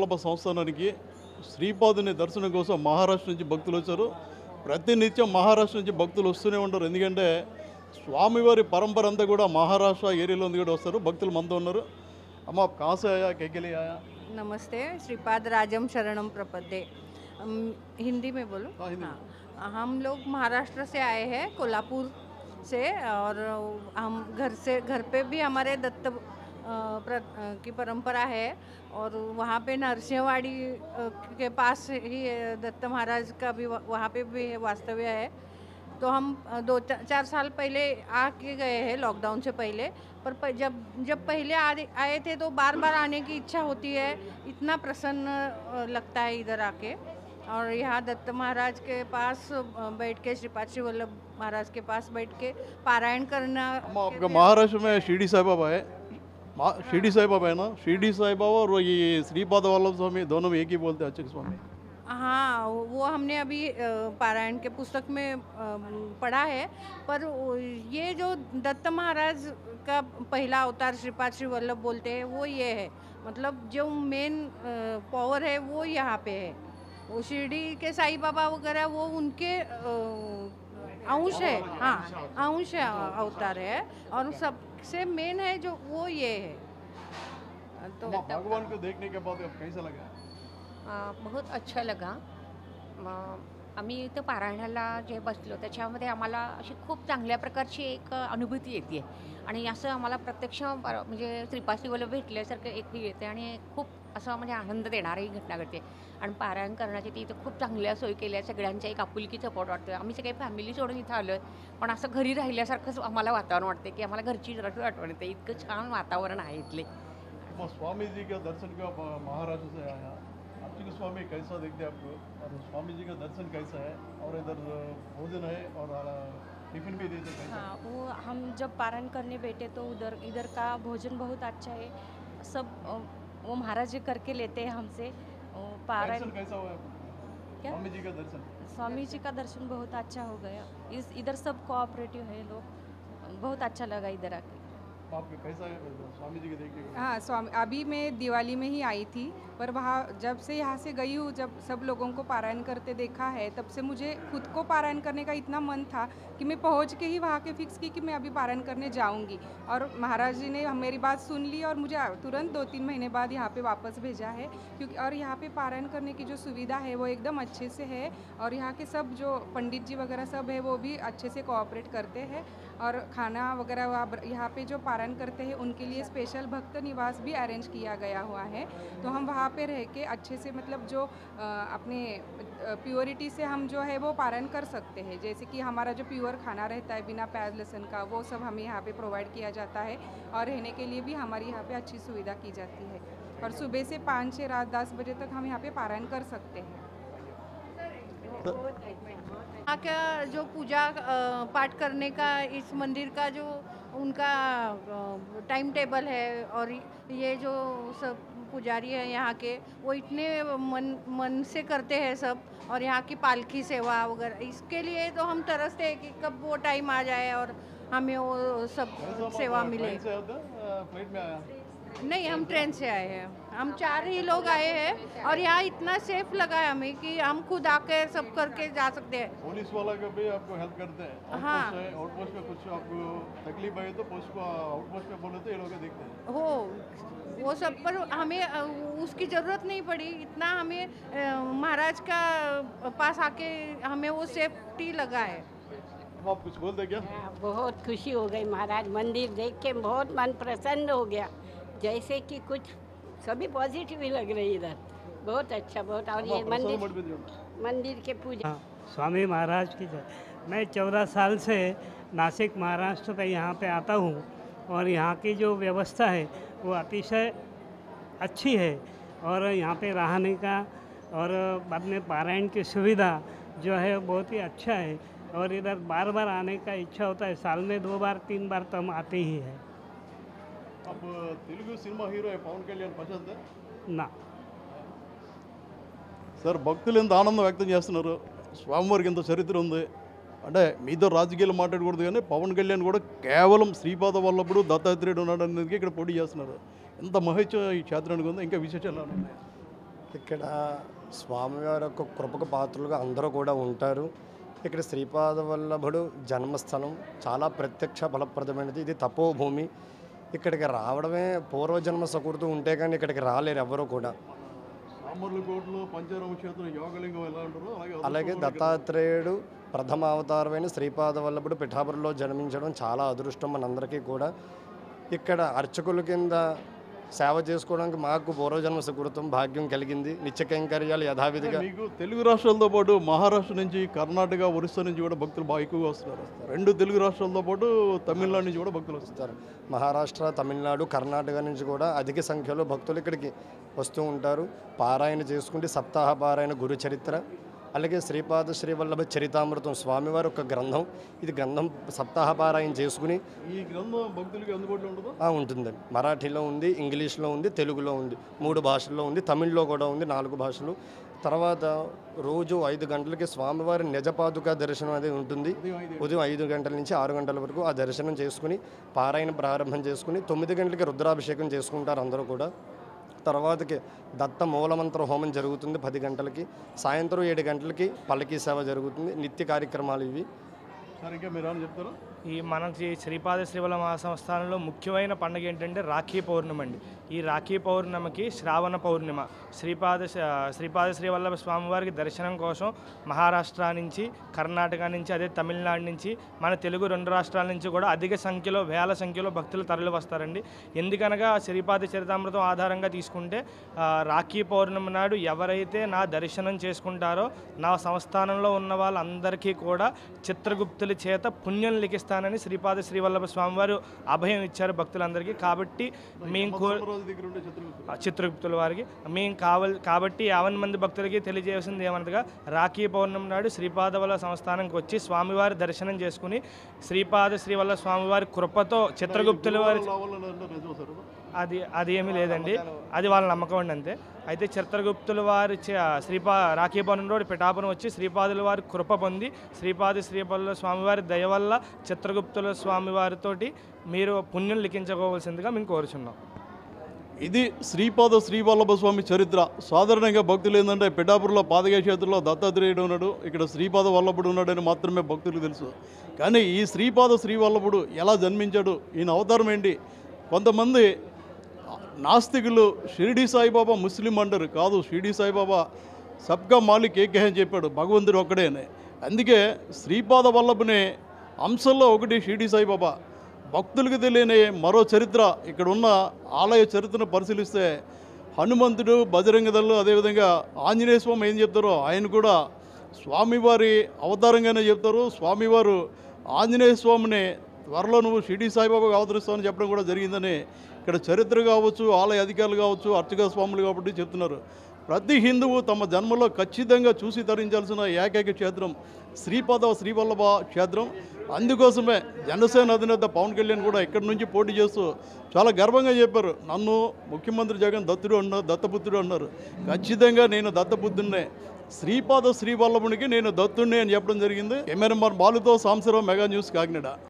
వల్లభ సంస్థానానికి శ్రీపాదుని దర్శనం కోసం మహారాష్ట్ర నుంచి భక్తులు వచ్చారు. ప్రతినిత్యం మహారాష్ట్ర నుంచి భక్తులు వస్తూనే ఉంటారు. ఎందుకంటే స్వామివారి పరంపర అంతా కూడా మహారాష్ట్ర ఏరియాలో కూడా వస్తారు. భక్తులు మనతో ఉన్నారు. అమ్మ कहाँ से आया, क्या के लिए आया? नमस्ते, श्रीपाद राजम शरणम प्रपद्ये। हिंदी में बोलो। हाँ, हिंदी हाँ, हम लोग महाराष्ट्र से आए हैं, कोल्हापुर से। और हम घर पे भी हमारे दत्त की परंपरा है। और वहाँ पे नरसिंहवाड़ी के पास ही दत्त महाराज का भी वहाँ पे भी वास्तव्य है। तो हम 2-4 साल पहले आके गए हैं, लॉकडाउन से पहले। पर जब पहले आए थे तो बार बार आने की इच्छा होती है। इतना प्रसन्न लगता है इधर आके। और यहाँ दत्त महाराज के पास बैठ के, श्रीपाद श्री वल्लभ महाराज के पास बैठ के पारायण करना। आपका महाराष्ट्र में शिरडी साई बाबा है, शिरडी साई बाबा है ना? शिरडी साई बाबा और ये श्रीपाद वल्लभ स्वामी दोनों में एक ही बोलते हैं, अच्युत स्वामी। हाँ, वो हमने अभी पारायण के पुस्तक में पढ़ा है। पर ये जो दत्त महाराज का पहला अवतार श्रीपाद श्री वल्लभ बोलते हैं, वो ये है। मतलब जो मेन पावर है वो यहाँ पे है। वो शिरडी के साईं बाबा वगैरह वो उनके अंश है। हाँ, अंश अवतार है। और सबसे मेन है जो वो ये है। तो भगवान को देखने के बाद कैसा लगा? बहुत अच्छा लगा। आम्ही इथं पारायणाला जे बसलो त्याच्यामध्ये आम्हाला अशी खूप चांगल्या प्रकारची एक अनुभूती येते आणि असं आम्हाला प्रत्यक्ष म्हणजे श्रीपाद श्री वल्लभ भेटल्यासारखं एक फील येते आणि खूप असं म्हणजे आनंद देणारी घटना घडते. आणि पारायण करण्याची ती इथं खूप चांगल्या सोयी केल्या. सगळ्यांच्या एक आपुलकी सपोर्ट वाटतो. आम्ही सगळे फॅमिली सोडून इथं आलो आहे, पण असं घरी राहिल्यासारखंच आम्हाला वातावरण वाटते की आम्हाला घरची जराशी आठवण येते. इतकं छान वातावरण आहे इथले. स्वामी जी का दर्शन का महाराष्ट्र से आया, अच्युत स्वामी कैसा देखते हैं आपको? और स्वामी जी का दर्शन कैसा है? और इधर भोजन है और टिफिन भी देते हैं? हाँ, वो हम जब पारायण करने बैठे तो इधर का भोजन बहुत अच्छा है। सब वो महाराज जी करके लेते हैं हमसे पारायण। दर्शन कैसा हुआ आपको? क्या? स्वामी जी का दर्शन? स्वामी जी का दर्शन बहुत अच्छा हो गया। इधर सब कोऑपरेटिव है लोग, बहुत अच्छा लगा इधर आके। आपको कैसा है स्वामी जी के देख के? हाँ, स्वामी अभी मैं दिवाली में ही आई थी, पर वहाँ जब से यहाँ से गई हूँ, जब सब लोगों को पारायण करते देखा है, तब से मुझे खुद को पारायण करने का इतना मन था कि मैं पहुँच के ही वहाँ के फिक्स की कि मैं अभी पारायण करने जाऊँगी। और महाराज जी ने मेरी बात सुन ली और मुझे तुरंत 2-3 महीने बाद यहाँ पे वापस भेजा है। क्योंकि और यहाँ पे पारायण करने की जो सुविधा है वो एकदम अच्छे से है। और यहाँ के सब जो पंडित जी वगैरह सब है वो भी अच्छे से कोऑपरेट करते हैं। और खाना वगैरह यहाँ पे जो पारायण करते हैं उनके लिए स्पेशल भक्त निवास भी अरेंज किया गया हुआ है। तो हम वहाँ पे रह के अच्छे से मतलब जो अपने प्योरिटी से हम जो है वो पारायण कर सकते हैं। जैसे कि हमारा जो प्योर खाना रहता है बिना प्याज लहसुन का, वो सब हमें यहाँ पे प्रोवाइड किया जाता है। और रहने के लिए भी हमारी यहाँ पे अच्छी सुविधा की जाती है। और सुबह से 5 से रात 10 बजे तक हम यहाँ पे पारायण कर सकते हैं। यहाँ का जो पूजा पाठ करने का इस मंदिर का जो उनका टाइम टेबल है, और ये जो सब पुजारी है यहाँ के, वो इतने मन से करते हैं सब। और यहाँ की पालकी सेवा वगैरह, इसके लिए तो हम तरसते हैं कि कब वो टाइम आ जाए और हमें वो सब सेवा मिले। फ्लाइट में आया? नहीं, हम ट्रेन से आए हैं। हम 4 ही लोग आए हैं और यहाँ इतना सेफ लगा है हमें कि हम खुद आकर सब करके जा सकते हैं। पुलिस वाला का भी आपको हेल्प करते हैं? हाँ। आउटपोस्ट में कुछ आपको तकलीफ आई तो पोस्ट को आउटपोस्ट में बोले तो ये लोग देखते हैं हो वो सब। पर हमें उसकी ज़रूरत नहीं पड़ी। इतना हमें महाराज का पास आके हमें वो सेफ्टी लगा है। आप कुछ बोल दे क्या? बहुत खुशी हो गई, महाराज मंदिर देख के बहुत मन प्रसन्न हो गया। जैसे कि कुछ सभी पॉजिटिव ही लग रही इधर, बहुत अच्छा बहुत। और ये मंदिर के पूजा स्वामी महाराज की जय। मैं 14 साल से नासिक महाराष्ट्र पे यहाँ पे आता हूँ और यहाँ की जो व्यवस्था है वो अतिशय अच्छी है। और यहाँ पे रहने का और बाद में पारायण की सुविधा जो है बहुत ही अच्छा है। और इधर बार बार आने का इच्छा होता है। साल में 2 बार 3 बार तो हम आते ही हैं। अब तेलुगु सिनेमा हीरो है पवन कल्याण पसंद है ना? సార్ భక్తులు ఎంత ఆనందం వ్యక్తం చేస్తున్నారు. స్వామివారికి ఎంత చరిత్ర ఉంది అంటే మీతో రాజకీయాలు మాట్లాడకూడదు, కానీ పవన్ కళ్యాణ్ కూడా కేవలం శ్రీపాద వల్లభుడు దత్తాత్రేయుడు ఉన్నాడు అనేది ఇక్కడ పోటీ చేస్తున్నారు. ఎంత మహత్యం ఈ క్షేత్రానికి ఉంది. ఇంకా విశేషాలు ఉన్నాయి? ఇక్కడ స్వామివారి యొక్క కృపకు పాత్రలుగా అందరూ కూడా ఉంటారు. ఇక్కడ శ్రీపాద వల్లభుడు జన్మస్థలం చాలా ప్రత్యక్ష ఫలప్రదమైనది. ఇది తపోభూమి. ఇక్కడికి రావడమే పూర్వజన్మ సకృతం ఉంటే కానీ ఇక్కడికి రాలేరు ఎవరు కూడా. సామర్లకోటలో పంచారామ క్షేత్రం యోగలింగం ఎలా ఉంటారో అలాగే దత్తాత్రేయుడు ప్రథమ అవతారమైన శ్రీపాద వల్లభుడు పిఠాపురంలో జన్మించడం చాలా అదృష్టం మనందరికీ కూడా. ఇక్కడ అర్చకుల కింద సేవ చేసుకోవడానికి మాకు పూర్వజన్మ సుకృతం భాగ్యం కలిగింది. నిత్య కైంకర్యాలు యథావిధిగా. మీకు తెలుగు రాష్ట్రాలతో పాటు మహారాష్ట్ర నుంచి, కర్ణాటక, ఒరిస్సా నుంచి కూడా భక్తులు బాగా ఎక్కువగా వస్తున్నారు. 2 తెలుగు రాష్ట్రాలతో పాటు తమిళనాడు నుంచి కూడా భక్తులు వస్తారు. మహారాష్ట్ర, తమిళనాడు, కర్ణాటక నుంచి కూడా అధిక సంఖ్యలో భక్తులు ఇక్కడికి వస్తూ ఉంటారు. పారాయణ చేసుకుంటే సప్తాహ పారాయణ, గురు చరిత్ర, అలాగే శ్రీపాద శ్రీవల్లభ చరితామృతం స్వామివారి ఒక గ్రంథం. ఇది గ్రంథం సప్తాహ పారాయణ చేసుకుని ఈ గ్రంథం భక్తులకి అందుబాటులో ఉంటుందా? ఉంటుందండి. మరాఠీలో ఉంది, ఇంగ్లీష్లో ఉంది, తెలుగులో ఉంది, 3 భాషల్లో ఉంది, తమిళ్లో కూడా ఉంది, 4 భాషలు. తర్వాత రోజు 5 గంటలకి స్వామివారి నిజపాదుక దర్శనం అనేది ఉంటుంది. ఉదయం 5 గంటల నుంచి 6 గంటల వరకు ఆ దర్శనం చేసుకుని పారాయణ ప్రారంభం చేసుకుని 9 గంటలకి రుద్రాభిషేకం చేసుకుంటారు అందరూ కూడా. తర్వాతకి దత్త మూలమంత్ర హోమం జరుగుతుంది 10 గంటలకి. సాయంత్రం 7 గంటలకి పల్లకీ సేవ జరుగుతుంది. నిత్య కార్యక్రమాలు ఇవి. సరిగ్గా మీరు అని చెప్తారా? ఈ మనకి శ్రీపాద శ్రీవల్లభ మహాసంస్థానంలో ముఖ్యమైన పండుగ ఏంటంటే రాఖీ పౌర్ణమి అండి. ఈ రాఖీ పౌర్ణమికి శ్రావణ పౌర్ణిమ శ్రీపాద శ్రీవల్లభ స్వామివారికి దర్శనం కోసం మహారాష్ట్ర నుంచి, కర్ణాటక నుంచి, అదే తమిళనాడు నుంచి, మన తెలుగు 2 రాష్ట్రాల నుంచి కూడా అధిక సంఖ్యలో, వేల సంఖ్యలో భక్తులు తరలి వస్తారండి. ఎందుకనగా శ్రీపాద చరితామృతం ఆధారంగా తీసుకుంటే రాఖీ పౌర్ణమి నాడు ఎవరైతే నా దర్శనం చేసుకుంటారో నా సంస్థానంలో ఉన్న వాళ్ళందరికీ కూడా చిత్రగుప్తుల చేత పుణ్యం లిఖిస్తానని శ్రీపాద శ్రీవల్లభ స్వామివారు అభయం ఇచ్చారు భక్తులందరికీ. కాబట్టి మేము చిత్రగుప్తుల వారికి కాబట్టి 50 మంది భక్తులకి తెలియజేసింది ఏమనగా రాఖీ పౌర్ణమి నాడు శ్రీపాద వల్లభ సంస్థానంకి వచ్చి స్వామివారి దర్శనం చేసుకుని శ్రీపాద శ్రీవల్లభ స్వామివారి కృపతో చిత్రగుప్తుల వారి అది ఏమీ లేదండి, అది వాళ్ళ నమ్మకం అండి అంతే. అయితే చిత్రగుప్తుల వారి రాఖీ పౌర్ణమి రోజు పిఠాపురం వచ్చి శ్రీపాదుల వారి కృప పొంది శ్రీపాద శ్రీవల్లభ స్వామివారి దయ వల్ల చిత్రగుప్తుల స్వామివారితోటి మీరు పుణ్యం లిఖించుకోవాల్సిందిగా మేము కోరుచున్నాం. ఇది శ్రీపాద శ్రీవల్లభ స్వామి చరిత్ర. సాధారణంగా భక్తులు ఏంటంటే పిఠాపురంలో పాదగా క్షేత్రంలో దత్తాత్రేయుడు ఉన్నాడు, ఇక్కడ శ్రీపాద వల్లభుడు ఉన్నాడని మాత్రమే భక్తులకు తెలుసు. కానీ ఈ శ్రీపాద శ్రీవల్లభుడు ఎలా జన్మించాడు, ఈయన అవతారం ఏంటి? కొంతమంది నాస్తికులు షిరిడి సాయిబాబా ముస్లిం అంటారు. కాదు, షిరిడి సాయిబాబా సబ్కా మాలిక్ ఏకే అని చెప్పాడు, భగవంతుడు ఒక్కడే అని. అందుకే శ్రీపాద వల్లభుని అంశంలో ఒకటి షిరిడి సాయిబాబా. భక్తులకు తెలియని మరో చరిత్ర, ఇక్కడ ఉన్న ఆలయ చరిత్రను పరిశీలిస్తే హనుమంతుడు, బజరంగ దళ్, అదేవిధంగా ఆంజనేయ స్వామి ఏం చెప్తారో ఆయన కూడా స్వామివారి అవతారంగానే చెప్తారు. స్వామివారు ఆంజనేయ స్వామిని త్వరలో నువ్వు షిరిడి సాయిబాబాగా అవతరిస్తావని చెప్పడం కూడా జరిగిందని ఇక్కడ చరిత్ర కావచ్చు, ఆలయ అధికారులు కావచ్చు, అర్చక స్వాములు కాబట్టి చెప్తున్నారు. ప్రతి హిందువు తమ జన్మలో ఖచ్చితంగా చూసి తరించాల్సిన ఏకైక క్షేత్రం శ్రీపాద శ్రీవల్లభ క్షేత్రం. అందుకోసమే జనసేన అధినేత పవన్ కళ్యాణ్ కూడా ఇక్కడి నుంచి పోటీ చేస్తూ చాలా గర్వంగా చెప్పారు, నన్ను ముఖ్యమంత్రి జగన్ దత్తపుత్రుడు అన్నారు. ఖచ్చితంగా నేను దత్తపుత్రుడినే, శ్రీపాద శ్రీవల్లభునికి నేను దత్తుడిని అని చెప్పడం జరిగింది. కెమెరామన్ బాలుతో సాంబశివరావు, మెగా న్యూస్, కాకినాడ.